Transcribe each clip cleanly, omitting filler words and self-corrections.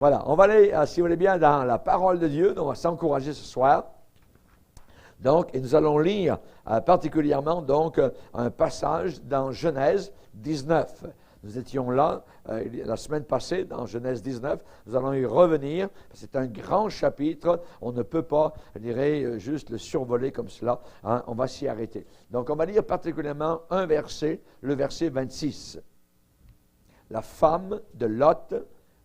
Voilà, on va aller, si vous voulez bien, dans la parole de Dieu. On va s'encourager ce soir. Donc, et nous allons lire particulièrement donc un passage dans Genèse 19. Nous étions là la semaine passée dans Genèse 19. Nous allons y revenir. C'est un grand chapitre. On ne peut pas, je dirais, juste le survoler comme cela. Hein. On va s'y arrêter. Donc, on va lire particulièrement un verset, le verset 26. La femme de Lot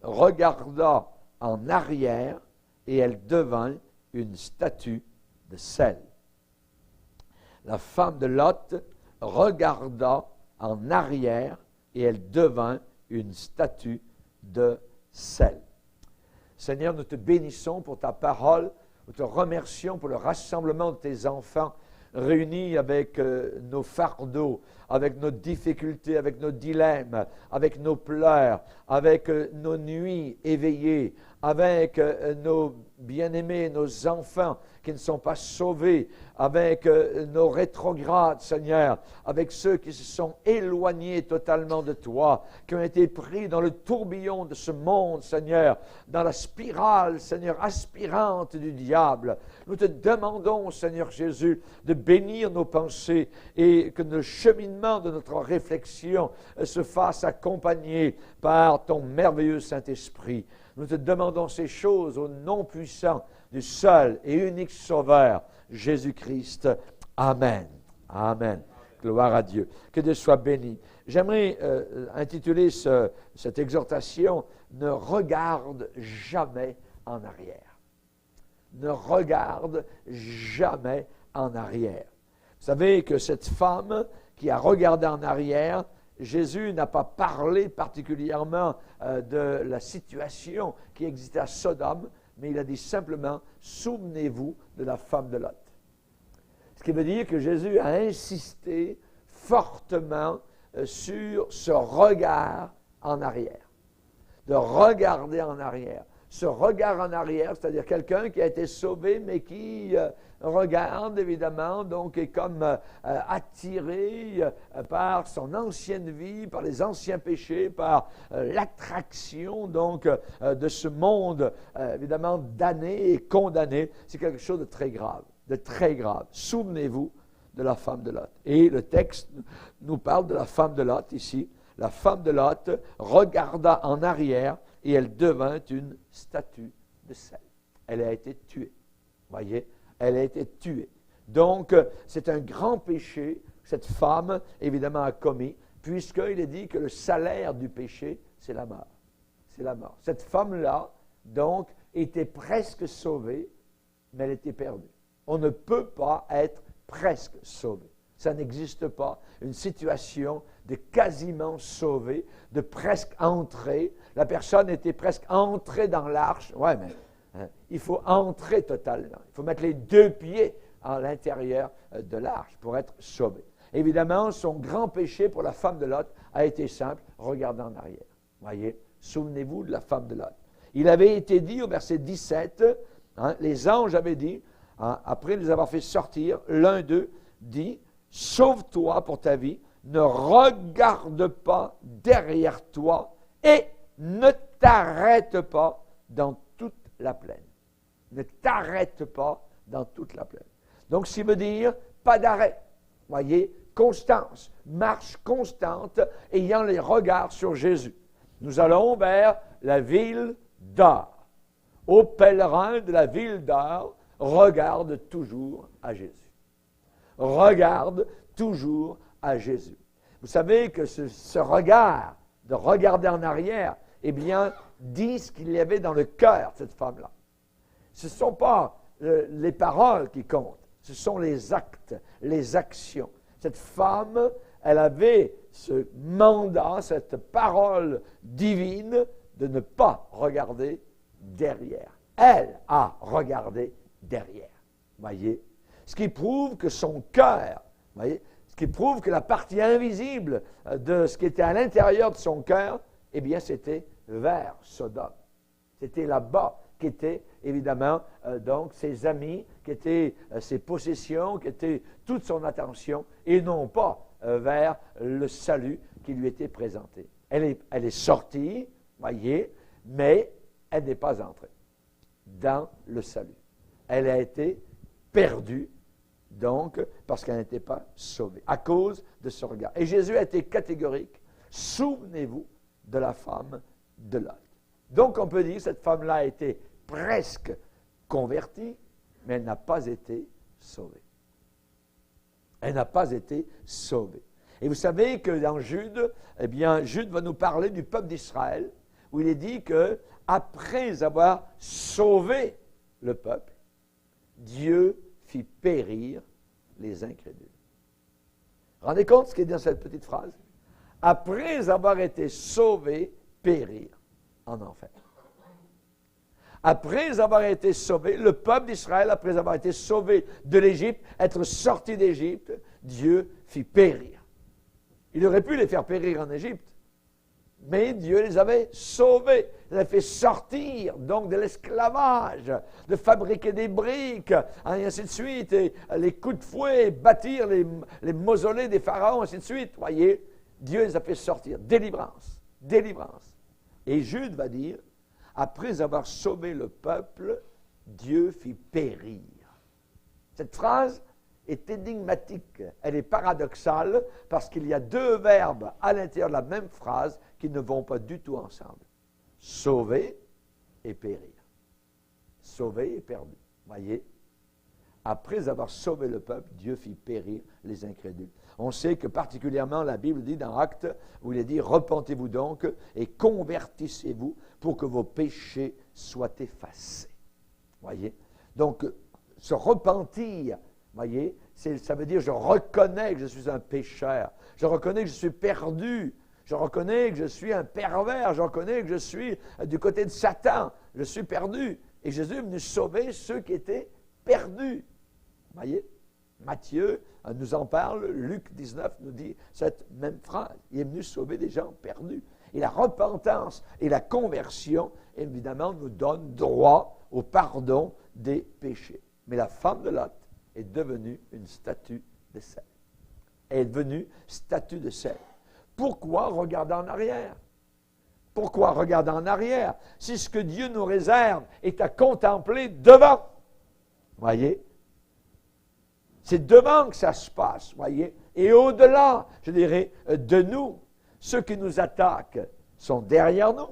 regarda en arrière et elle devint une statue de sel. La femme de Lot regarda en arrière et elle devint une statue de sel. Seigneur, nous te bénissons pour ta parole, nous te remercions pour le rassemblement de tes enfants réunis avec nos fardeaux, avec nos difficultés, avec nos dilemmes, avec nos pleurs, avec nos nuits éveillées, avec nos bien-aimés, nos enfants qui ne sont pas sauvés, avec nos rétrogrades, Seigneur, avec ceux qui se sont éloignés totalement de toi, qui ont été pris dans le tourbillon de ce monde, Seigneur, dans la spirale, Seigneur, aspirante du diable. Nous te demandons, Seigneur Jésus, de bénir nos pensées et que le cheminement de notre réflexion se fasse accompagner par ton merveilleux Saint-Esprit. Nous te demandons ces choses au nom puissant du seul et unique Sauveur, Jésus-Christ. Amen. Amen. Gloire à Dieu. Que Dieu soit béni. J'aimerais intituler cette exhortation « Ne regarde jamais en arrière ». Ne regarde jamais en arrière. Vous savez que cette femme qui a regardé en arrière, Jésus n'a pas parlé particulièrement de la situation qui existait à Sodome, mais il a dit simplement « Souvenez-vous de la femme de Lot ». Ce qui veut dire que Jésus a insisté fortement sur ce regard en arrière, de regarder en arrière. Ce regard en arrière, c'est-à-dire quelqu'un qui a été sauvé, mais qui regarde évidemment, donc est comme attiré par son ancienne vie, par les anciens péchés, par l'attraction donc de ce monde évidemment damné et condamné. C'est quelque chose de très grave, de très grave. Souvenez-vous de la femme de Lot. Et le texte nous parle de la femme de Lot ici. La femme de Lot regarda en arrière et elle devint une statue de sel. Elle a été tuée. Voyez, elle a été tuée. Donc, c'est un grand péché que cette femme, évidemment, a commis, puisqu'il est dit que le salaire du péché, c'est la mort. C'est la mort. Cette femme-là, donc, était presque sauvée, mais elle était perdue. On ne peut pas être presque sauvé. Ça n'existe pas. Une situation de quasiment sauvé, de presque entré. La personne était presque entrée dans l'arche. Ouais, mais il faut entrer totalement. Il faut mettre les deux pieds à l'intérieur de l'arche pour être sauvé. Évidemment, son grand péché pour la femme de Lot a été simple, regardez en arrière. Voyez, souvenez-vous de la femme de Lot. Il avait été dit au verset 17, les anges avaient dit, après les avoir fait sortir, l'un d'eux dit, sauve-toi pour ta vie, ne regarde pas derrière toi et ne t'arrête pas dans toute la plaine. Ne t'arrête pas dans toute la plaine. Donc, ça veut dire pas d'arrêt. Voyez, constance, marche constante, ayant les regards sur Jésus. Nous allons vers la ville d'Or. Ô pèlerins de la ville d'Or, regarde toujours à Jésus. Regarde toujours à Jésus. Vous savez que ce regard, de regarder en arrière, eh bien, dit ce qu'il y avait dans le cœur de cette femme-là. Ce ne sont pas les paroles qui comptent, ce sont les actes, les actions. Cette femme, elle avait ce mandat, cette parole divine de ne pas regarder derrière. Elle a regardé derrière. Voyez? Ce qui prouve que son cœur, voyez, ce qui prouve que la partie invisible de ce qui était à l'intérieur de son cœur, eh bien, c'était vers Sodome. C'était là-bas qu'étaient, évidemment, donc, ses amis, qui étaient ses possessions, qui étaient toute son attention, et non pas vers le salut qui lui était présenté. Elle est sortie, voyez, mais elle n'est pas entrée dans le salut. Elle a été perdue, donc, parce qu'elle n'était pas sauvée, à cause de ce regard. Et Jésus a été catégorique. Souvenez-vous de la femme de Lot. Donc, on peut dire que cette femme-là a été presque convertie, mais elle n'a pas été sauvée. Elle n'a pas été sauvée. Et vous savez que dans Jude, eh bien, Jude va nous parler du peuple d'Israël, où il est dit que après avoir sauvé le peuple, Dieu fit périr les incrédules. Rendez compte ce qui est dans cette petite phrase? Après avoir été sauvé, périr en enfer. Après avoir été sauvé, le peuple d'Israël, après avoir été sauvé de l'Égypte, être sorti d'Égypte, Dieu fit périr. Il aurait pu les faire périr en Égypte, mais Dieu les avait sauvés, les avait fait sortir donc de l'esclavage, de fabriquer des briques, et ainsi de suite, et les coups de fouet, bâtir les mausolées des pharaons, ainsi de suite. Voyez, Dieu les a fait sortir. Délivrance, délivrance. Et Jude va dire, après avoir sauvé le peuple, Dieu fit périr. Cette phrase est énigmatique, elle est paradoxale, parce qu'il y a deux verbes à l'intérieur de la même phrase qui ne vont pas du tout ensemble. Sauver et périr. Sauver et perdu. Voyez? Après avoir sauvé le peuple, Dieu fit périr les incrédules. On sait que particulièrement la Bible dit dans Actes, où il est dit « Repentez-vous donc et convertissez-vous pour que vos péchés soient effacés. » Voyez? Donc, se repentir, voyez, ça veut dire je reconnais que je suis un pécheur, je reconnais que je suis perdu, je reconnais que je suis un pervers, je reconnais que je suis du côté de Satan, je suis perdu. Et Jésus est venu sauver ceux qui étaient perdus. Voyez? Matthieu nous en parle, Luc 19 nous dit cette même phrase. Il est venu sauver des gens perdus. Et la repentance et la conversion, évidemment, nous donnent droit au pardon des péchés. Mais la femme de Lot est devenue une statue de sel. Elle est devenue statue de sel. Pourquoi regarder en arrière? Pourquoi regarder en arrière si ce que Dieu nous réserve est à contempler devant? Voyez? C'est devant que ça se passe, voyez? Et au-delà, je dirais, de nous, ceux qui nous attaquent sont derrière nous,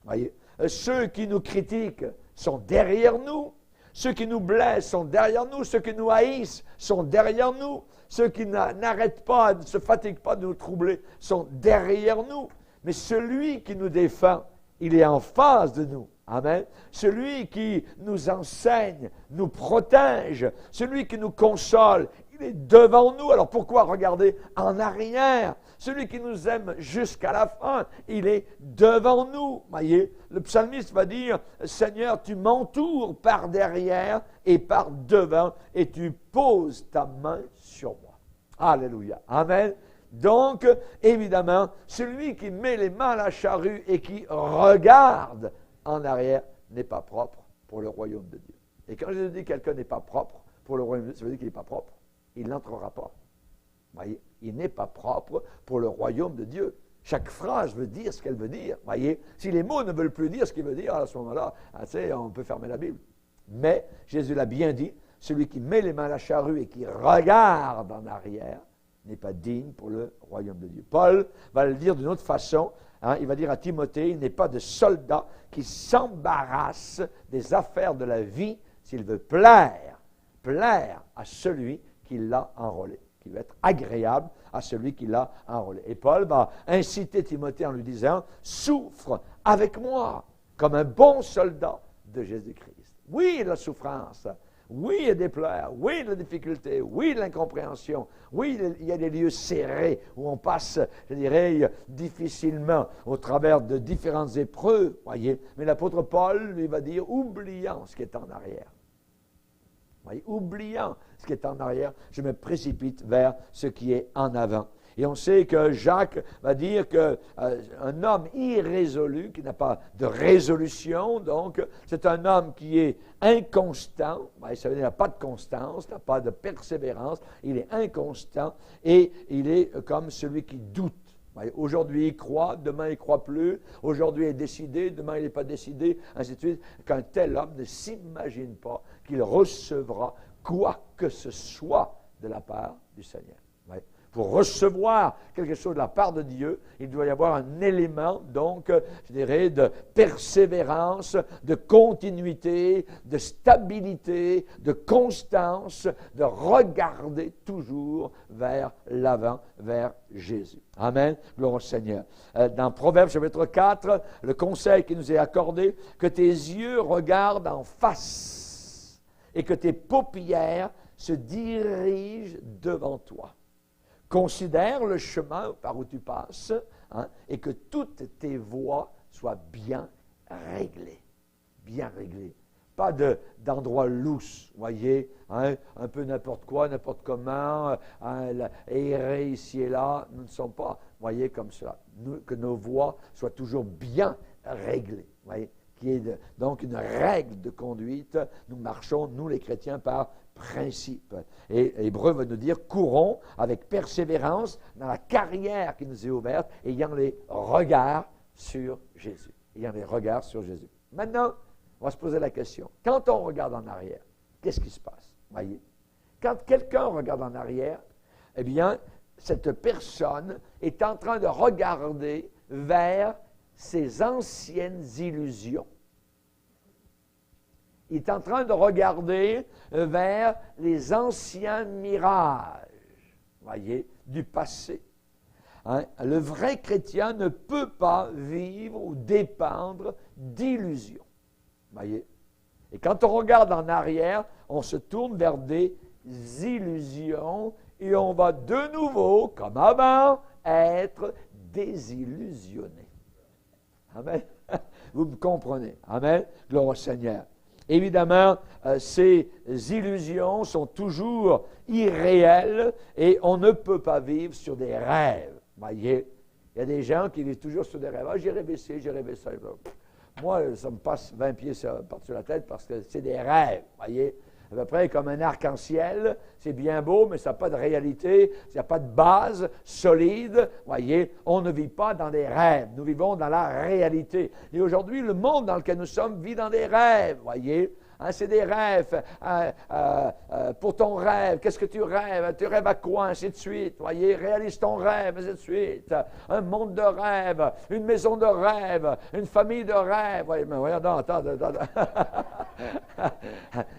voyez? Ceux qui nous critiquent sont derrière nous. Ceux qui nous blessent sont derrière nous. Ceux qui nous haïssent sont derrière nous. Ceux qui n'arrêtent pas, ne se fatiguent pas de nous troubler sont derrière nous. Mais celui qui nous défend, il est en face de nous. Amen. Celui qui nous enseigne, nous protège, celui qui nous console, il est devant nous. Alors pourquoi regarder en arrière? Celui qui nous aime jusqu'à la fin, il est devant nous. Voyez, le psalmiste va dire, Seigneur, tu m'entoures par derrière et par devant et tu poses ta main sur moi. Alléluia. Amen. Donc, évidemment, celui qui met les mains à la charrue et qui regarde en arrière n'est pas propre pour le royaume de Dieu. Et quand je dis que quelqu'un n'est pas propre pour le royaume de Dieu, ça veut dire qu'il n'est pas propre. Il n'entrera pas. Voyez, il n'est pas propre pour le royaume de Dieu. Chaque phrase veut dire ce qu'elle veut dire. Voyez, si les mots ne veulent plus dire ce qu'ils veulent dire, à ce moment-là, on peut fermer la Bible. Mais Jésus l'a bien dit, celui qui met les mains à la charrue et qui regarde en arrière n'est pas digne pour le royaume de Dieu. Paul va le dire d'une autre façon. Il va dire à Timothée, il n'est pas de soldat qui s'embarrasse des affaires de la vie s'il veut plaire à celui qui l'a enrôlé, qui veut être agréable à celui qui l'a enrôlé. Et Paul va inciter Timothée en lui disant, souffre avec moi comme un bon soldat de Jésus-Christ. Oui, la souffrance. Oui, il y a des pleurs, oui, il y a des difficultés, oui, de l'incompréhension, oui, il y a des lieux serrés où on passe, je dirais, difficilement au travers de différentes épreuves, voyez. Mais l'apôtre Paul lui va dire, oubliant ce qui est en arrière. Voyez, oubliant ce qui est en arrière, je me précipite vers ce qui est en avant. Et on sait que Jacques va dire qu'un homme irrésolu, qui n'a pas de résolution, donc c'est un homme qui est inconstant. Ça veut dire qu'il n'a pas de constance, n'a pas de persévérance. Il est inconstant et il est comme celui qui doute. Aujourd'hui, il croit, demain, il ne croit plus. Aujourd'hui, il est décidé, demain, il n'est pas décidé, ainsi de suite. Qu'un tel homme ne s'imagine pas qu'il recevra quoi que ce soit de la part du Seigneur. Pour recevoir quelque chose de la part de Dieu, il doit y avoir un élément, donc, je dirais, de persévérance, de continuité, de stabilité, de constance, de regarder toujours vers l'avant, vers Jésus. Amen. Gloire au Seigneur. Dans Proverbes chapitre 4, le conseil qui nous est accordé, que tes yeux regardent en face et que tes paupières se dirigent devant toi. Considère le chemin par où tu passes, et que toutes tes voies soient bien réglées. Bien réglées. Pas d'endroits lousses, voyez, un peu n'importe quoi, n'importe comment, errer ici et là. Nous ne sommes pas, voyez, comme cela. Que nos voies soient toujours bien réglées, voyez, qui est donc une règle de conduite. Nous marchons, nous les chrétiens, par principe. Et Hébreu va nous dire, courons avec persévérance dans la carrière qui nous est ouverte, ayant les regards sur Jésus. Ayant les regards sur Jésus. Maintenant, on va se poser la question. Quand on regarde en arrière, qu'est-ce qui se passe? Voyez? Quand quelqu'un regarde en arrière, eh bien, cette personne est en train de regarder vers ses anciennes illusions. Il est en train de regarder vers les anciens mirages, voyez, du passé. Le vrai chrétien ne peut pas vivre ou dépendre d'illusions, voyez. Et quand on regarde en arrière, on se tourne vers des illusions et on va de nouveau, comme avant, être désillusionné. Amen. Vous me comprenez. Amen. Gloire au Seigneur. Évidemment, ces illusions sont toujours irréelles et on ne peut pas vivre sur des rêves. Voyez, il y a des gens qui vivent toujours sur des rêves. Ah, j'ai rêvé ci, j'ai rêvé ça. Moi, ça me passe 20 pieds par-dessus la tête parce que c'est des rêves. Voyez, à peu près comme un arc-en-ciel. C'est bien beau, mais ça n'a pas de réalité. Il n'y a pas de base solide. Voyez, on ne vit pas dans des rêves. Nous vivons dans la réalité. Et aujourd'hui, le monde dans lequel nous sommes vit dans des rêves. Voyez, c'est des rêves. Pour ton rêve, qu'est-ce que tu rêves? Tu rêves à quoi? Ainsi de suite. Voyez, réalise ton rêve, ainsi de suite. Un monde de rêve, une maison de rêve, une famille de rêve. Voyez, mais voyons, attends.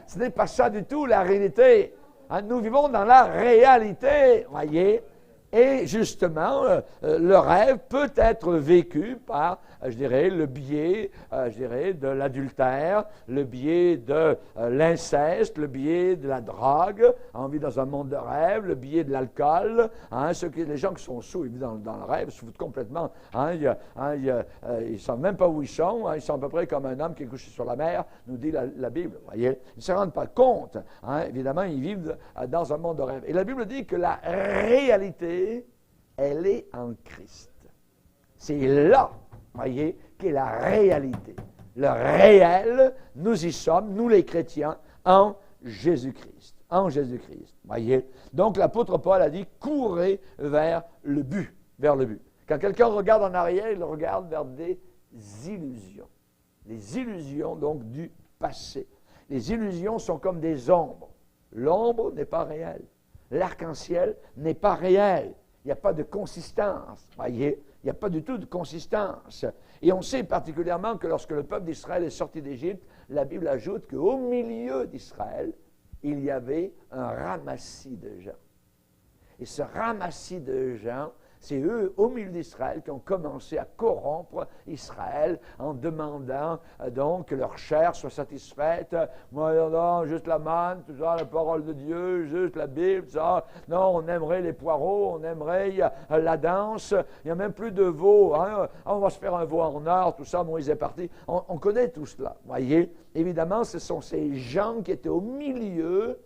Ce n'est pas ça du tout, la réalité. Nous vivons dans la réalité, voyez. Et justement, le rêve peut être vécu par, je dirais, le biais, de l'adultère, le biais de l'inceste, le biais de la drogue. On vit dans un monde de rêve, le biais de l'alcool. Les gens qui sont sous, ils vivent dans le rêve, se foutent complètement. Ils ne savent même pas où ils sont. Ils sont à peu près comme un homme qui est couché sur la mer, nous dit la Bible. Voyez, ils ne se rendent pas compte. Évidemment, ils vivent dans un monde de rêve. Et la Bible dit que la réalité, elle est en Christ. C'est là, voyez, qu'est la réalité. Le réel, nous y sommes, nous les chrétiens, en Jésus-Christ. En Jésus-Christ, voyez. Donc l'apôtre Paul a dit, courez vers le but, vers le but. Quand quelqu'un regarde en arrière, il regarde vers des illusions. Les illusions, donc, du passé. Les illusions sont comme des ombres. L'ombre n'est pas réelle. L'arc-en-ciel n'est pas réel. Il n'y a pas de consistance, voyez. Il n'y a pas du tout de consistance. Et on sait particulièrement que lorsque le peuple d'Israël est sorti d'Égypte, la Bible ajoute qu'au milieu d'Israël, il y avait un ramassis de gens. Et ce ramassis de gens, c'est eux, au milieu d'Israël, qui ont commencé à corrompre Israël en demandant donc que leur chair soit satisfaite. Moi, non, juste la manne, tout ça, la parole de Dieu, juste la Bible, tout ça. Non, on aimerait les poireaux, on aimerait la danse. Il n'y a même plus de veau. On va se faire un veau en or, tout ça, Moïse est parti. On connaît tout cela, voyez. Évidemment, ce sont ces gens qui étaient au milieu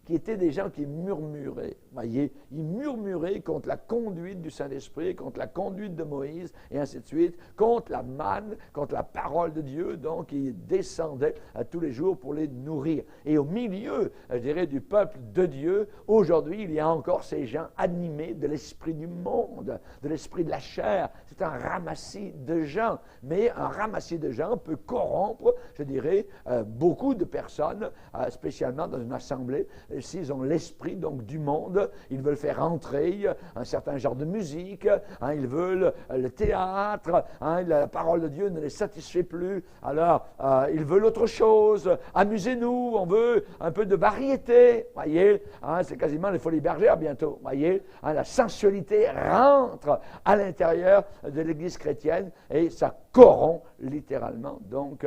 qui étaient des gens qui murmuraient. Voyez, ils murmuraient contre la conduite du Saint-Esprit, contre la conduite de Moïse, et ainsi de suite, contre la manne, contre la parole de Dieu. Donc, ils descendaient tous les jours pour les nourrir. Et au milieu, je dirais, du peuple de Dieu, aujourd'hui, il y a encore ces gens animés de l'esprit du monde, de l'esprit de la chair. C'est un ramassis de gens. Mais un ramassis de gens peut corrompre, je dirais, beaucoup de personnes, spécialement dans une assemblée. S'ils ont l'esprit donc du monde, ils veulent faire entrer un certain genre de musique, ils veulent le théâtre, la parole de Dieu ne les satisfait plus, alors ils veulent autre chose, amusez-nous, on veut un peu de variété, voyez, c'est quasiment les folies bergères bientôt, voyez, la sensualité rentre à l'intérieur de l'Église chrétienne et ça corrompt littéralement donc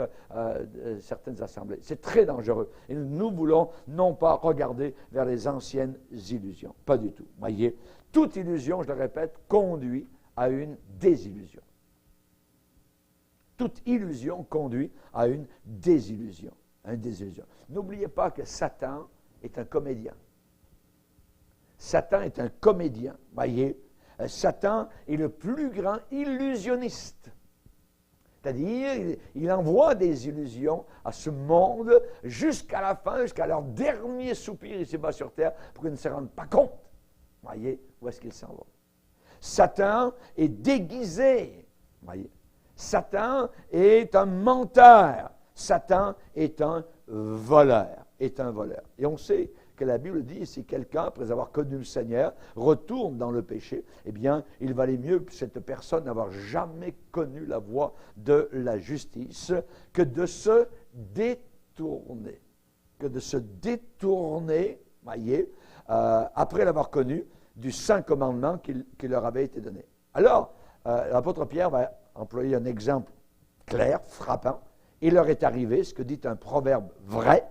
certaines assemblées. C'est très dangereux. Et nous voulons non pas regarder vers les anciennes illusions. Pas du tout. Voyez, toute illusion, je le répète, conduit à une désillusion. Toute illusion conduit à une désillusion. Une désillusion. N'oubliez pas que Satan est un comédien. Satan est un comédien. Voyez, Satan est le plus grand illusionniste. C'est-à-dire, il envoie des illusions à ce monde jusqu'à la fin, jusqu'à leur dernier soupir ici-bas sur terre, pour qu'ils ne se rendent pas compte. Voyez, où est-ce qu'ils s'en vont. Satan est déguisé. Voyez. Satan est un menteur. Satan est un voleur. Et on sait que la Bible dit, si quelqu'un, après avoir connu le Seigneur, retourne dans le péché, eh bien, il valait mieux que cette personne n'avoir jamais connu la voie de la justice que de se détourner. Que de se détourner, voyez, après l'avoir connu, du saint commandement qui leur avait été donné. Alors, l'apôtre Pierre va employer un exemple clair, frappant. Il leur est arrivé ce que dit un proverbe vrai,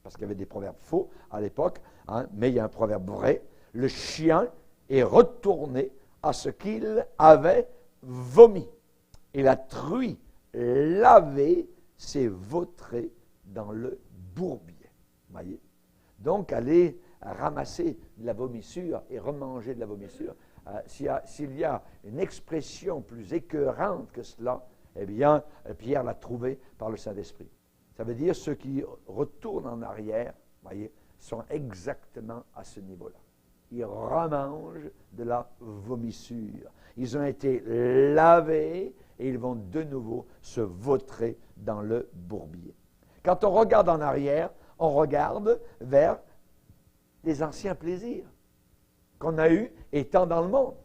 parce qu'il y avait des proverbes faux à l'époque, mais il y a un proverbe vrai. Le chien est retourné à ce qu'il avait vomi. Et la truie lavée s'est vautrée dans le bourbier. Voyez? Donc, aller ramasser de la vomissure et remanger de la vomissure, s'il y a une expression plus écœurante que cela, eh bien, Pierre l'a trouvé par le Saint-Esprit. Ça veut dire ceux qui retournent en arrière, voyez, sont exactement à ce niveau-là. Ils remangent de la vomissure. Ils ont été lavés et ils vont de nouveau se vautrer dans le bourbier. Quand on regarde en arrière, on regarde vers les anciens plaisirs qu'on a eus étant dans le monde.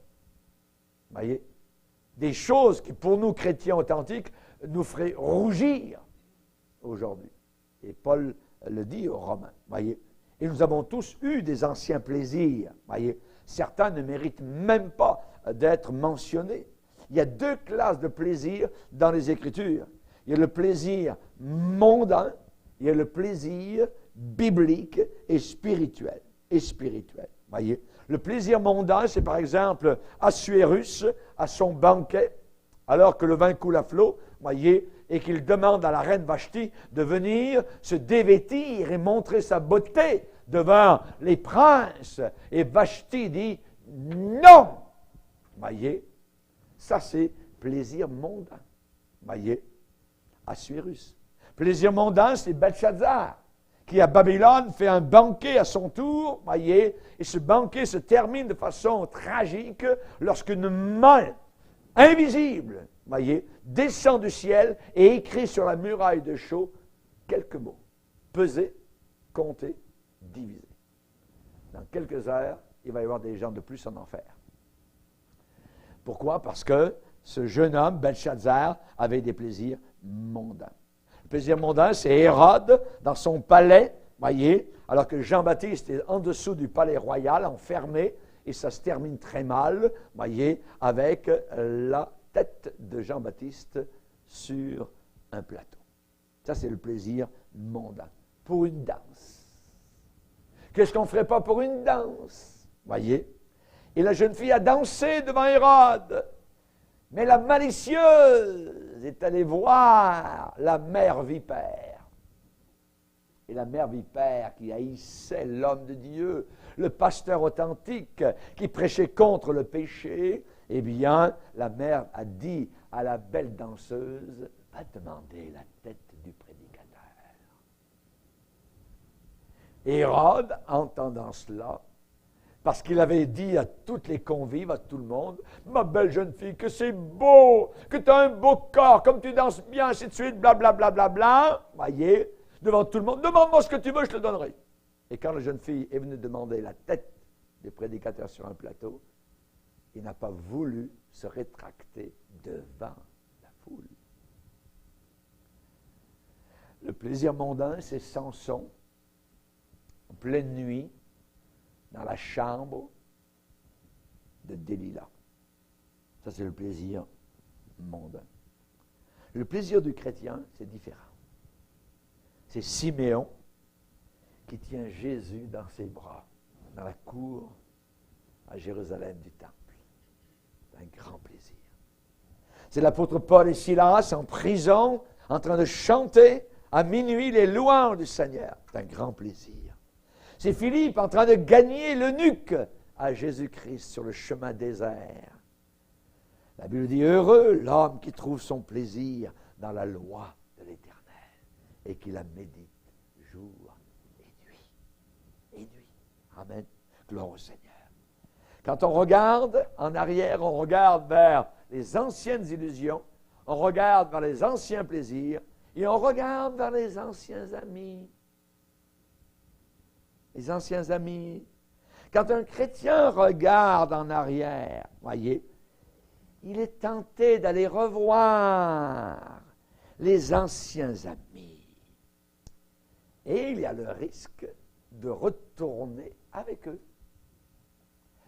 Voyez, des choses qui, pour nous, chrétiens authentiques, nous feraient rougir aujourd'hui. Et Paul le dit aux Romains, voyez. Et nous avons tous eu des anciens plaisirs, voyez. Certains ne méritent même pas d'être mentionnés. Il y a deux classes de plaisirs dans les Écritures. Il y a le plaisir mondain, il y a le plaisir biblique et spirituel. Voyez. Le plaisir mondain, c'est par exemple Assuérus, à son banquet, alors que le vin coule à flot, voyez, et qu'il demande à la reine Vashti de venir se dévêtir et montrer sa beauté devant les princes. Et Vashti dit non. Voyez, ça c'est plaisir mondain. Voyez, Assuérus. Plaisir mondain, c'est Belshazzar, qui à Babylone fait un banquet à son tour, voyez, et ce banquet se termine de façon tragique lorsqu'une main invisible, voyez, descend du ciel et écrit sur la muraille de chaux quelques mots. Peser, compter, diviser. Dans quelques heures, il va y avoir des gens de plus en enfer. Pourquoi? Parce que ce jeune homme, Belshazzar, avait des plaisirs mondains. Le plaisir mondain, c'est Hérode, dans son palais, voyez, alors que Jean-Baptiste est en dessous du palais royal, enfermé, et ça se termine très mal, voyez, avec la tête de Jean-Baptiste sur un plateau. Ça, c'est le plaisir mondain. Pour une danse. Qu'est-ce qu'on ne ferait pas pour une danse? Voyez? Et la jeune fille a dansé devant Hérode. Mais la malicieuse est allée voir la mère vipère. et la mère vipère qui haïssait l'homme de Dieu, le pasteur authentique qui prêchait contre le péché, eh bien, la mère a dit à la belle danseuse, va demander la tête du prédicateur. Hérode, entendant cela, parce qu'il avait dit à toutes les convives, à tout le monde, ma belle jeune fille, que c'est beau, que tu as un beau corps, comme tu danses bien, ainsi de suite, blablabla, bla, bla, bla, voyez, devant tout le monde, demande-moi ce que tu veux, je te donnerai. Et quand la jeune fille est venue demander la tête du prédicateur sur un plateau, il n'a pas voulu se rétracter devant la foule. Le plaisir mondain, c'est Samson, en pleine nuit, dans la chambre de Delilah. Ça, c'est le plaisir mondain. Le plaisir du chrétien, c'est différent. C'est Siméon qui tient Jésus dans ses bras, dans la cour à Jérusalem du temple. C'est un grand plaisir. C'est l'apôtre Paul et Silas en prison, en train de chanter à minuit les louanges du Seigneur. C'est un grand plaisir. C'est Philippe en train de gagner l'eunuque à Jésus-Christ sur le chemin désert. La Bible dit, heureux l'homme qui trouve son plaisir dans la loi de l'Éternel et qui la médite jour et nuit. Et nuit. Amen. Gloire au Seigneur. Quand on regarde en arrière, on regarde vers les anciennes illusions, on regarde vers les anciens plaisirs et on regarde vers les anciens amis. Les anciens amis. Quand un chrétien regarde en arrière, voyez, il est tenté d'aller revoir les anciens amis. Et il y a le risque de retourner avec eux.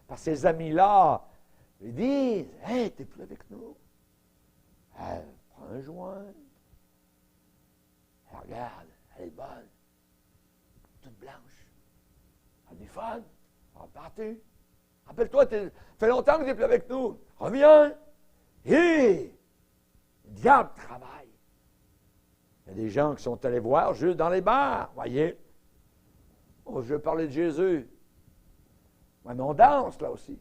Parce que ces amis-là lui disent, « Hey, t'es plus avec nous. Prends un joint. Regarde, elle est bonne. Toute blanche. On a du fun. On va partir. Rappelle-toi, ça fait longtemps que tu n'es plus avec nous. Reviens. Hé! Le diable travaille. Il y a des gens qui sont allés voir juste dans les bars, voyez. Oh, je veux parler de Jésus. Ouais, mais on danse là aussi.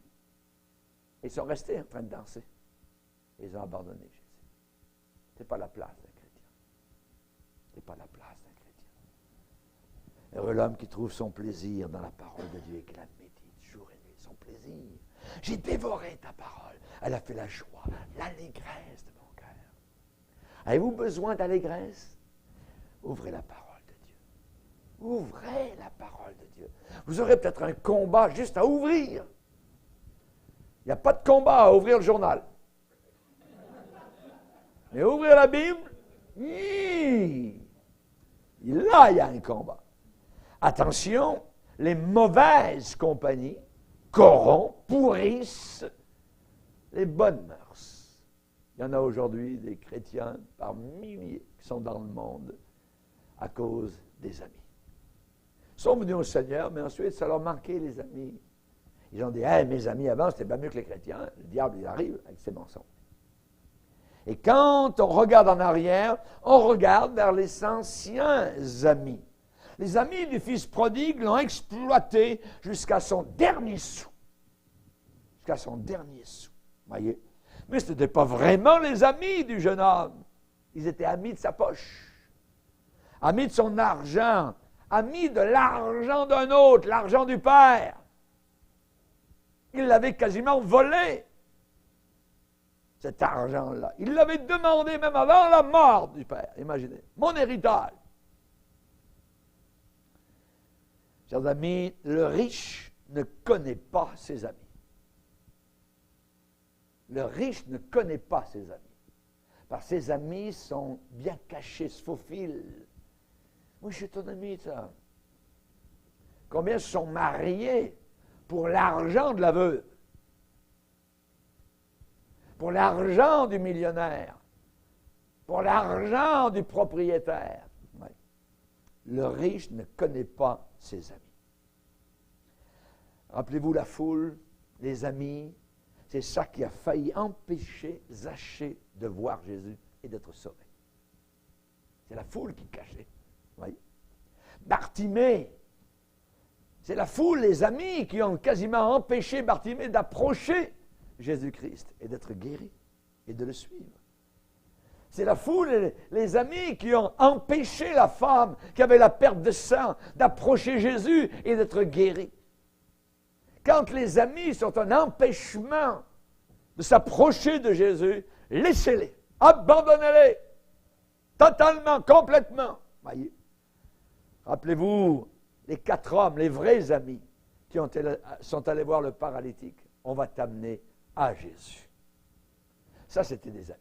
Et ils sont restés en train de danser. Ils ont abandonné Jésus. Ce n'est pas la place d'un chrétien. Ce n'est pas la place d'un chrétien. Heureux l'homme qui trouve son plaisir dans la parole de Dieu et qui la médite jour et nuit. Son plaisir. J'ai dévoré ta parole. Elle a fait la joie, l'allégresse de mon cœur. Avez-vous besoin d'allégresse? Ouvrez la parole de Dieu. Ouvrez la parole de Dieu. Vous aurez peut-être un combat juste à ouvrir. Il n'y a pas de combat à ouvrir le journal. Mais ouvrir la Bible, là, il y a un combat. Attention, les mauvaises compagnies corrompent, pourrissent les bonnes mœurs. Il y en a aujourd'hui des chrétiens par milliers qui sont dans le monde à cause des amis. Ils sont venus au Seigneur, mais ensuite, ça leur manquait les amis. Ils ont dit, hey, mes amis avant, c'était bien mieux que les chrétiens. Le diable, il arrive avec ses mensonges. Et quand on regarde en arrière, on regarde vers les anciens amis. Les amis du fils prodigue l'ont exploité jusqu'à son dernier sou. Jusqu'à son dernier sou. Voyez? Mais ce n'étaient pas vraiment les amis du jeune homme. Ils étaient amis de sa poche. Amis de son argent. Amis de l'argent d'un autre, l'argent du père. Il l'avait quasiment volé, cet argent-là. Il l'avait demandé même avant la mort du père. Imaginez, mon héritage. Chers amis, le riche ne connaît pas ses amis. Le riche ne connaît pas ses amis. Parce que ses amis sont bien cachés, se faufilent. Moi, je suis ton ami, ça. Combien se sont mariés pour l'argent de la veuve? Pour l'argent du millionnaire? Pour l'argent du propriétaire? Oui. Le riche ne connaît pas ses amis. Rappelez-vous la foule, les amis, c'est ça qui a failli empêcher Zachée de voir Jésus et d'être sauvé. C'est la foule qui cachait. Oui. Bartimée. C'est la foule, les amis, qui ont quasiment empêché Bartimée d'approcher Jésus-Christ et d'être guéri et de le suivre. C'est la foule et les amis qui ont empêché la femme qui avait la perte de sang d'approcher Jésus et d'être guérie. Quand les amis sont un empêchement de s'approcher de Jésus, laissez-les, abandonnez-les, totalement, complètement. Voyez. Rappelez-vous, les 4 hommes, les vrais amis, qui sont allés voir le paralytique, on va t'amener à Jésus. Ça, c'était des amis.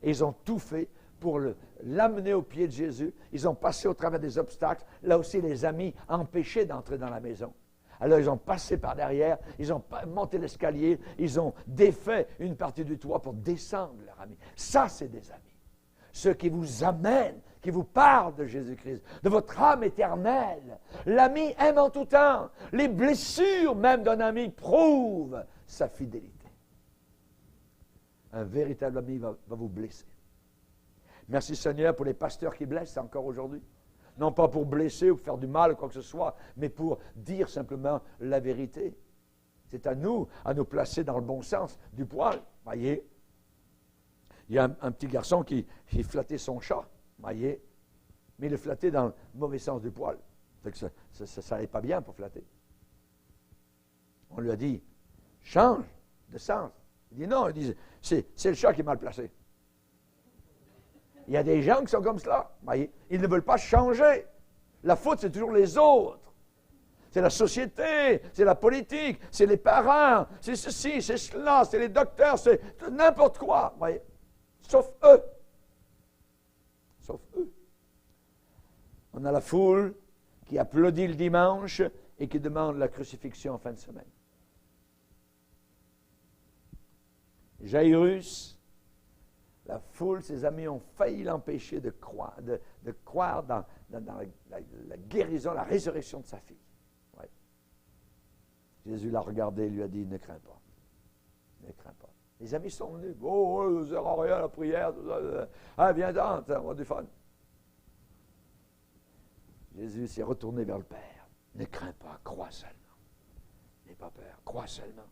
Et ils ont tout fait pour l'amener aux pieds de Jésus. Ils ont passé au travers des obstacles. Là aussi, les amis empêchaient d'entrer dans la maison. Alors, ils ont passé par derrière, ils ont monté l'escalier, ils ont défait une partie du toit pour descendre leurs amis. Ça, c'est des amis. Ceux qui vous amènent, qui vous parlent de Jésus-Christ, de votre âme éternelle. L'ami aime en tout temps. Les blessures même d'un ami prouvent sa fidélité. Un véritable ami va vous blesser. Merci Seigneur pour les pasteurs qui blessent encore aujourd'hui. Non pas pour blesser ou faire du mal ou quoi que ce soit, mais pour dire simplement la vérité. C'est à nous placer dans le bon sens du poil. Voyez, il y a un petit garçon qui flattait son chat, voyez, mais il le flattait dans le mauvais sens du poil. Ça n'allait pas bien pour flatter. On lui a dit, change de sens. Il dit non, il dit, c'est le chat qui est mal placé. Il y a des gens qui sont comme cela. Voyez, ils ne veulent pas changer. La faute, c'est toujours les autres. C'est la société, c'est la politique, c'est les parents, c'est ceci, c'est cela, c'est les docteurs, c'est n'importe quoi. Voyez, sauf eux. Sauf eux. On a la foule qui applaudit le dimanche et qui demande la crucifixion en fin de semaine. Jairus, la foule, ses amis ont failli l'empêcher de croire dans la guérison, la résurrection de sa fille. Ouais. Jésus l'a regardé et lui a dit, ne crains pas. Ne crains pas. Les amis sont venus. Oh, ça sert à rien la prière. Ah, viens-t'en, on va du fun. Jésus s'est retourné vers le Père. Ne crains pas, crois seulement. N'aie pas peur, crois seulement.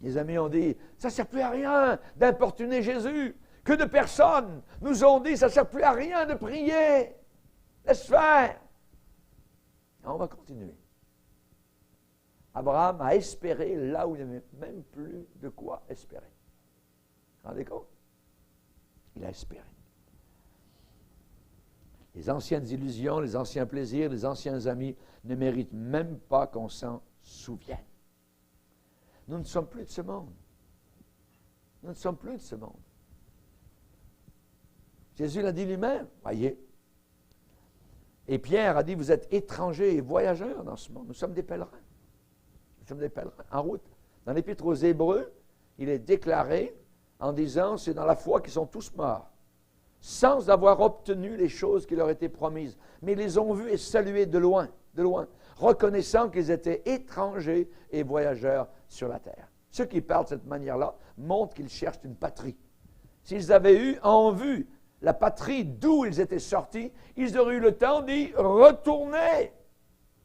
Les amis ont dit, ça ne sert plus à rien d'importuner Jésus. Que de personnes nous ont dit, ça ne sert plus à rien de prier. Laisse faire. On va continuer. Abraham a espéré là où il n'y avait même plus de quoi espérer. Vous vous rendez compte? Il a espéré. Les anciennes illusions, les anciens plaisirs, les anciens amis ne méritent même pas qu'on s'en souvienne. Nous ne sommes plus de ce monde. Nous ne sommes plus de ce monde. Jésus l'a dit lui-même, voyez. Et Pierre a dit, vous êtes étrangers et voyageurs dans ce monde. Nous sommes des pèlerins. Nous sommes des pèlerins en route. Dans l'Épître aux Hébreux, il est déclaré en disant, c'est dans la foi qu'ils sont tous morts, sans avoir obtenu les choses qui leur étaient promises. Mais ils les ont vus et salués de loin, reconnaissant qu'ils étaient étrangers et voyageurs sur la terre. Ceux qui parlent de cette manière-là montrent qu'ils cherchent une patrie. S'ils avaient eu en vue la patrie d'où ils étaient sortis, ils auraient eu le temps d'y retourner.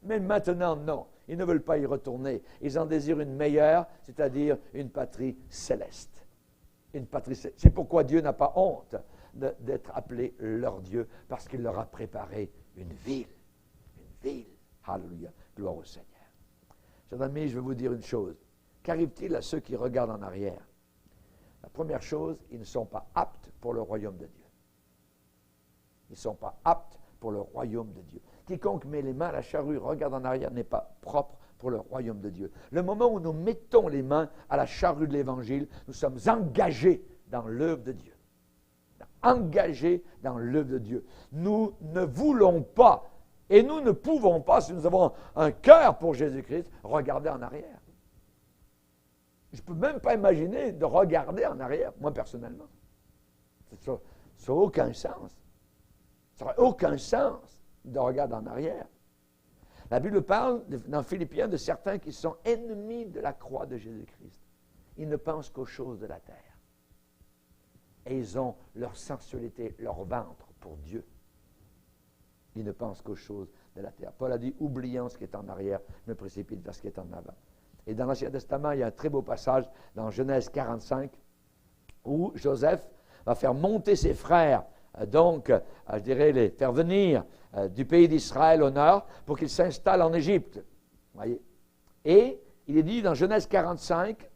Mais maintenant, non. Ils ne veulent pas y retourner. Ils en désirent une meilleure, c'est-à-dire une patrie céleste. Une patrie céleste. C'est pourquoi Dieu n'a pas honte d'être appelé leur Dieu, parce qu'il leur a préparé une ville. Une ville. Alléluia. Gloire au Seigneur. Chers amis, je vais vous dire une chose. Qu'arrive-t-il à ceux qui regardent en arrière? La première chose, ils ne sont pas aptes pour le royaume de Dieu. Ils ne sont pas aptes pour le royaume de Dieu. Quiconque met les mains à la charrue, regarde en arrière, n'est pas propre pour le royaume de Dieu. Le moment où nous mettons les mains à la charrue de l'Évangile, nous sommes engagés dans l'œuvre de Dieu. Engagés dans l'œuvre de Dieu. Nous ne voulons pas, et nous ne pouvons pas, si nous avons un cœur pour Jésus-Christ, regarder en arrière. Je ne peux même pas imaginer de regarder en arrière, moi personnellement. Ça n'a aucun sens. Ça n'aurait aucun sens de regarder en arrière. La Bible parle, dans Philippiens, de certains qui sont ennemis de la croix de Jésus-Christ. Ils ne pensent qu'aux choses de la terre. Et ils ont leur sensualité, leur ventre pour Dieu. Il ne pense qu'aux choses de la terre. Paul a dit, oubliant ce qui est en arrière, je me précipite vers ce qui est en avant. Et dans l'Ancien Testament, il y a un très beau passage dans Genèse 45 où Joseph va faire monter ses frères, je dirais, les faire venir du pays d'Israël au nord pour qu'ils s'installent en Égypte. Voyez? Et il est dit dans Genèse 45,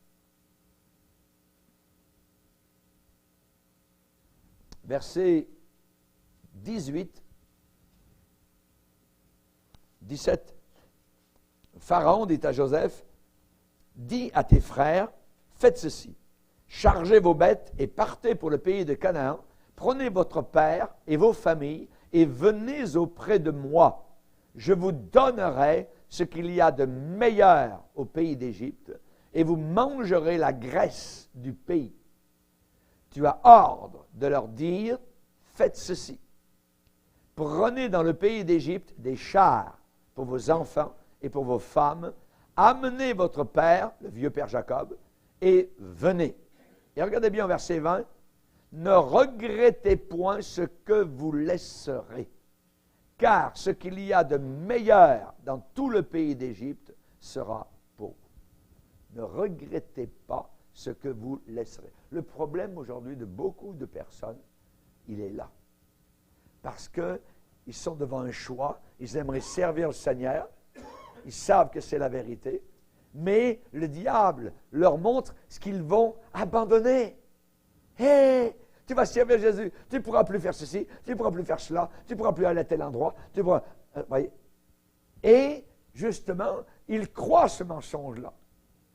verset 18, 17, Pharaon dit à Joseph, dis à tes frères, faites ceci, chargez vos bêtes et partez pour le pays de Canaan, prenez votre père et vos familles et venez auprès de moi. Je vous donnerai ce qu'il y a de meilleur au pays d'Égypte et vous mangerez la graisse du pays. Tu as ordre de leur dire, faites ceci. Prenez dans le pays d'Égypte des chars pour vos enfants et pour vos femmes. Amenez votre père, le vieux père Jacob, et venez. Et regardez bien au verset 20. Ne regrettez point ce que vous laisserez, car ce qu'il y a de meilleur dans tout le pays d'Égypte sera pour vous. Ne regrettez pas ce que vous laisserez. Le problème aujourd'hui de beaucoup de personnes, il est là. Parce qu'ils sont devant un choix, ils aimeraient servir le Seigneur, ils savent que c'est la vérité, mais le diable leur montre ce qu'ils vont abandonner. Hé, tu vas servir Jésus, tu ne pourras plus faire ceci, tu ne pourras plus faire cela, tu ne pourras plus aller à tel endroit, tu pourras... voyez. Et justement, ils croient ce mensonge-là.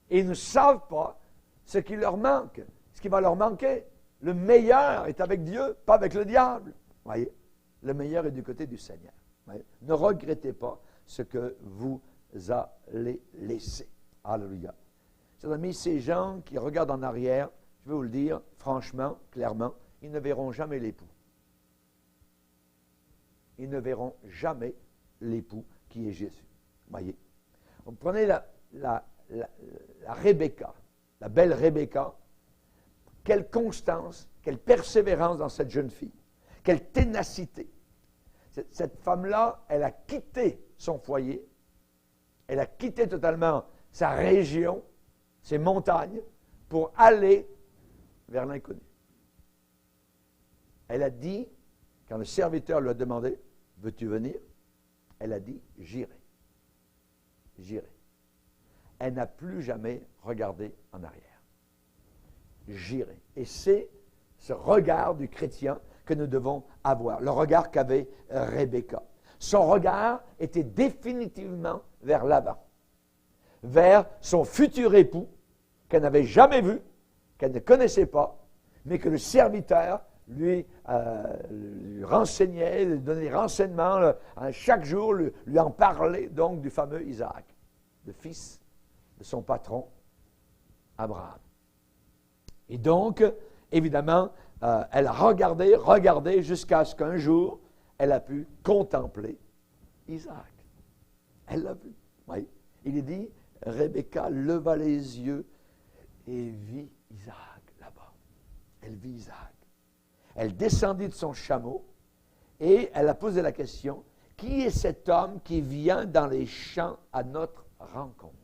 Et ils ne savent pas ce qui leur manque, ce qui va leur manquer. Le meilleur est avec Dieu, pas avec le diable. Voyez, le meilleur est du côté du Seigneur. Voyez. Ne regrettez pas ce que vous allez laisser. Alléluia. Chers amis, ces gens qui regardent en arrière, je vais vous le dire franchement, clairement, ils ne verront jamais l'époux. Ils ne verront jamais l'époux qui est Jésus. Voyez. Vous prenez la Rebecca, la belle Rebecca. Quelle constance, quelle persévérance dans cette jeune fille. Quelle ténacité. Cette femme-là, elle a quitté son foyer. Elle a quitté totalement sa région, ses montagnes, pour aller vers l'inconnu. Elle a dit, quand le serviteur lui a demandé, « Veux-tu venir ?» Elle a dit, « J'irai. J'irai. » Elle n'a plus jamais regardé en arrière. J'irai. Et c'est ce regard du chrétien que nous devons avoir, le regard qu'avait Rebecca. Son regard était définitivement vers l'avant, vers son futur époux, qu'elle n'avait jamais vu, qu'elle ne connaissait pas, mais que le serviteur lui renseignait, lui donnait des renseignements, chaque jour lui en parlait donc du fameux Isaac, le fils de son patron, Abraham. Et donc, évidemment, elle a regardé jusqu'à ce qu'un jour, elle a pu contempler Isaac. Elle l'a vu. Oui. Il est dit, Rebecca leva les yeux et vit Isaac là-bas. Elle vit Isaac. Elle descendit de son chameau et elle a posé la question, qui est cet homme qui vient dans les champs à notre rencontre?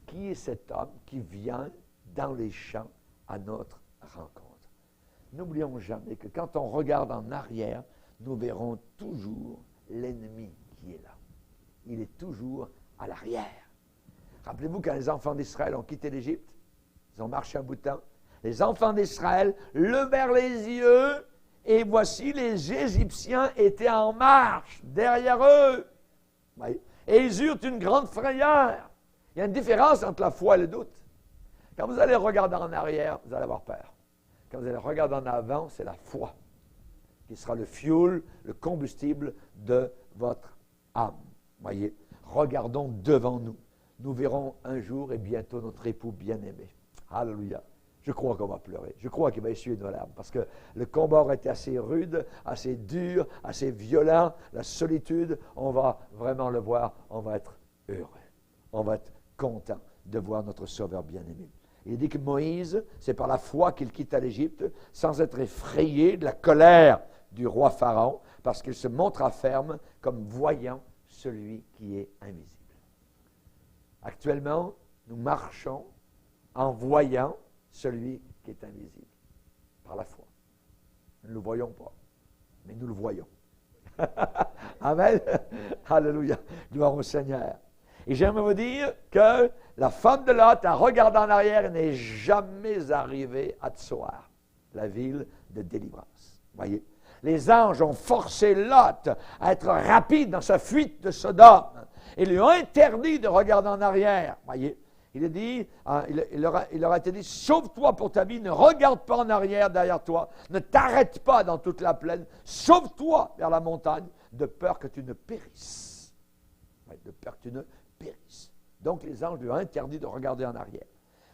Qui est cet homme qui vient dans les champs à notre rencontre? N'oublions jamais que quand on regarde en arrière, nous verrons toujours l'ennemi qui est là. Il est toujours à l'arrière. Rappelez-vous quand les enfants d'Israël ont quitté l'Égypte, ils ont marché un bout de temps, les enfants d'Israël levèrent les yeux et voici les Égyptiens étaient en marche derrière eux. Oui. Et ils eurent une grande frayeur. Il y a une différence entre la foi et le doute. Quand vous allez regarder en arrière, vous allez avoir peur. Quand vous allez regarder en avant, c'est la foi qui sera le fuel, le combustible de votre âme. Voyez, regardons devant nous. Nous verrons un jour et bientôt notre époux bien-aimé. Alléluia. Je crois qu'on va pleurer. Je crois qu'il va essuyer nos larmes parce que le combat aurait été assez rude, assez dur, assez violent. La solitude, on va vraiment le voir. On va être heureux. On va être content de voir notre Sauveur bien-aimé. Il dit que Moïse, c'est par la foi qu'il quitta l'Égypte, sans être effrayé de la colère du roi Pharaon, parce qu'il se montra ferme comme voyant celui qui est invisible. Actuellement, nous marchons en voyant celui qui est invisible, par la foi. Nous ne le voyons pas, mais nous le voyons. Amen. Alléluia. Gloire au Seigneur. Et j'aimerais vous dire que la femme de Lot, en regardant en arrière, n'est jamais arrivée à Tsoar, la ville de délivrance. Voyez, les anges ont forcé Lot à être rapide dans sa fuite de Sodome et lui ont interdit de regarder en arrière. Voyez, il a dit, il leur a été dit, sauve-toi pour ta vie, ne regarde pas en arrière derrière toi, ne t'arrête pas dans toute la plaine, sauve-toi vers la montagne, de peur que tu ne périsses. De peur que tu ne périsses. Donc les anges lui ont interdit de regarder en arrière.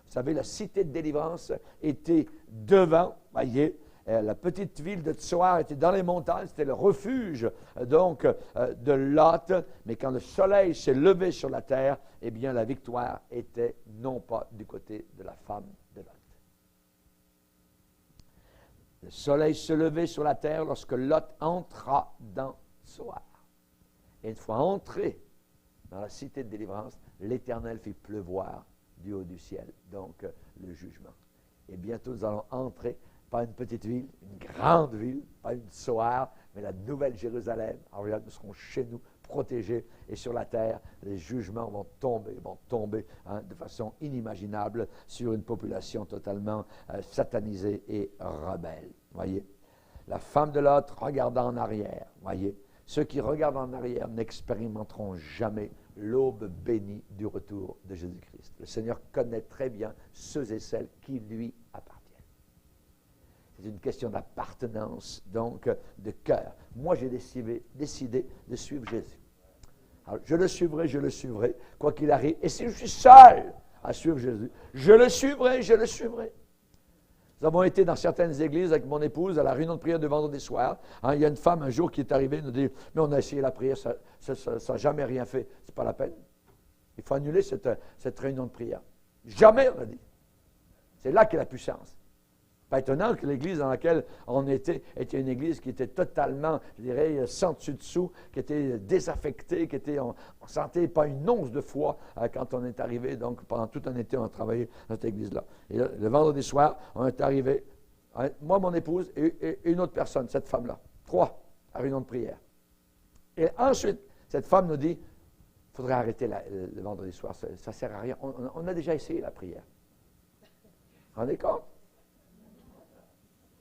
Vous savez, la cité de délivrance était devant, voyez, la petite ville de Tsoar était dans les montagnes, c'était le refuge donc de Lot, mais quand le soleil s'est levé sur la terre, eh bien la victoire était non pas du côté de la femme de Lot. Le soleil se levait sur la terre lorsque Lot entra dans Tsoar. Et une fois entré dans la cité de délivrance, l'Éternel fit pleuvoir du haut du ciel, donc le jugement. Et bientôt nous allons entrer, pas une petite ville, une grande ville, pas une Tsoar, mais la nouvelle Jérusalem. Alors là, nous serons chez nous, protégés, et sur la terre, les jugements vont tomber de façon inimaginable sur une population totalement satanisée et rebelle. Voyez, la femme de Lot regardant en arrière, voyez, ceux qui regardent en arrière n'expérimenteront jamais l'aube bénie du retour de Jésus-Christ. Le Seigneur connaît très bien ceux et celles qui lui appartiennent. C'est une question d'appartenance, donc de cœur. Moi, j'ai décidé de suivre Jésus. Alors, je le suivrai, quoi qu'il arrive. Et si je suis seul à suivre Jésus, je le suivrai. Nous avons été dans certaines églises avec mon épouse à la réunion de prière de vendredi soir. Il y a une femme un jour qui est arrivée et nous dit, mais on a essayé la prière, ça n'a jamais rien fait. C'est pas la peine. Il faut annuler cette réunion de prière. Jamais, on a dit. C'est là qu'est la puissance. Pas étonnant que l'église dans laquelle on était une église qui était totalement, je dirais, sans dessus-dessous, qui était désaffectée, on ne sentait pas une once de foi quand on est arrivé. Donc, pendant tout un été, on a travaillé dans cette église-là. Et là, le vendredi soir, on est arrivé, moi, mon épouse et une autre personne, cette femme-là. 3 à réunion de prière. Et ensuite, cette femme nous dit, il faudrait arrêter le vendredi soir, ça ne sert à rien. On a déjà essayé la prière. Vous vous rendez compte?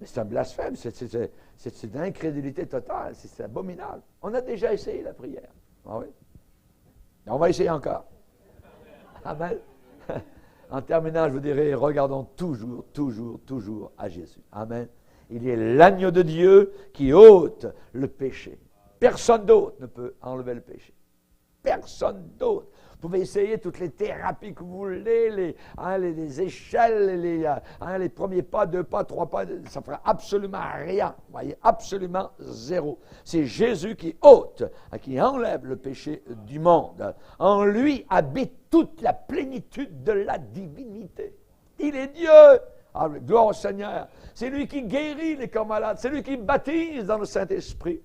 C'est un blasphème, c'est une incrédulité totale, c'est abominable. On a déjà essayé la prière. Ah oui? Et on va essayer encore. Amen. En terminant, je vous dirais, regardons toujours à Jésus. Amen. Il est l'agneau de Dieu qui ôte le péché. Personne d'autre ne peut enlever le péché. Personne d'autre. Vous pouvez essayer toutes les thérapies que vous voulez, les échelles, les premiers pas, 2 pas, 3 pas, ça ne fera absolument rien. Vous voyez, absolument zéro. C'est Jésus qui ôte, qui enlève le péché du monde. En lui habite toute la plénitude de la divinité. Il est Dieu. Ah, gloire au Seigneur. C'est lui qui guérit les corps malades. C'est lui qui baptise dans le Saint-Esprit.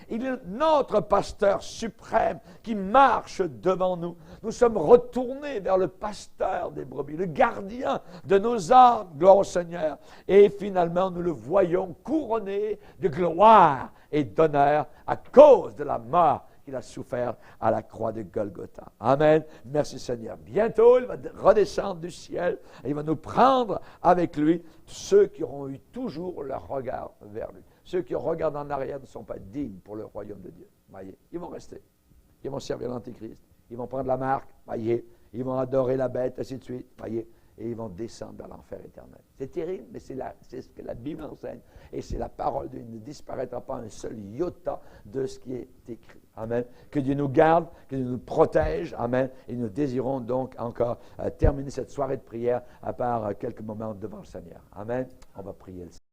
Il est notre pasteur suprême qui marche devant nous. Nous sommes retournés vers le pasteur des brebis, le gardien de nos âmes, gloire au Seigneur. Et finalement, nous le voyons couronné de gloire et d'honneur à cause de la mort qu'il a souffert à la croix de Golgotha. Amen. Merci Seigneur. Bientôt, il va redescendre du ciel et il va nous prendre avec lui ceux qui auront eu toujours leur regard vers lui. Ceux qui regardent en arrière ne sont pas dignes pour le royaume de Dieu. Voyez, ils vont rester. Ils vont servir l'Antéchrist. Ils vont prendre la marque. Voyez, ils vont adorer la bête, ainsi de suite. Voyez, et ils vont descendre dans l'enfer éternel. C'est terrible, mais c'est ce que la Bible enseigne. Et c'est la parole de Dieu. Il ne disparaîtra pas un seul iota de ce qui est écrit. Amen. Que Dieu nous garde, que Dieu nous protège. Amen. Et nous désirons donc encore terminer cette soirée de prière à part quelques moments devant le Seigneur. Amen. On va prier le Seigneur.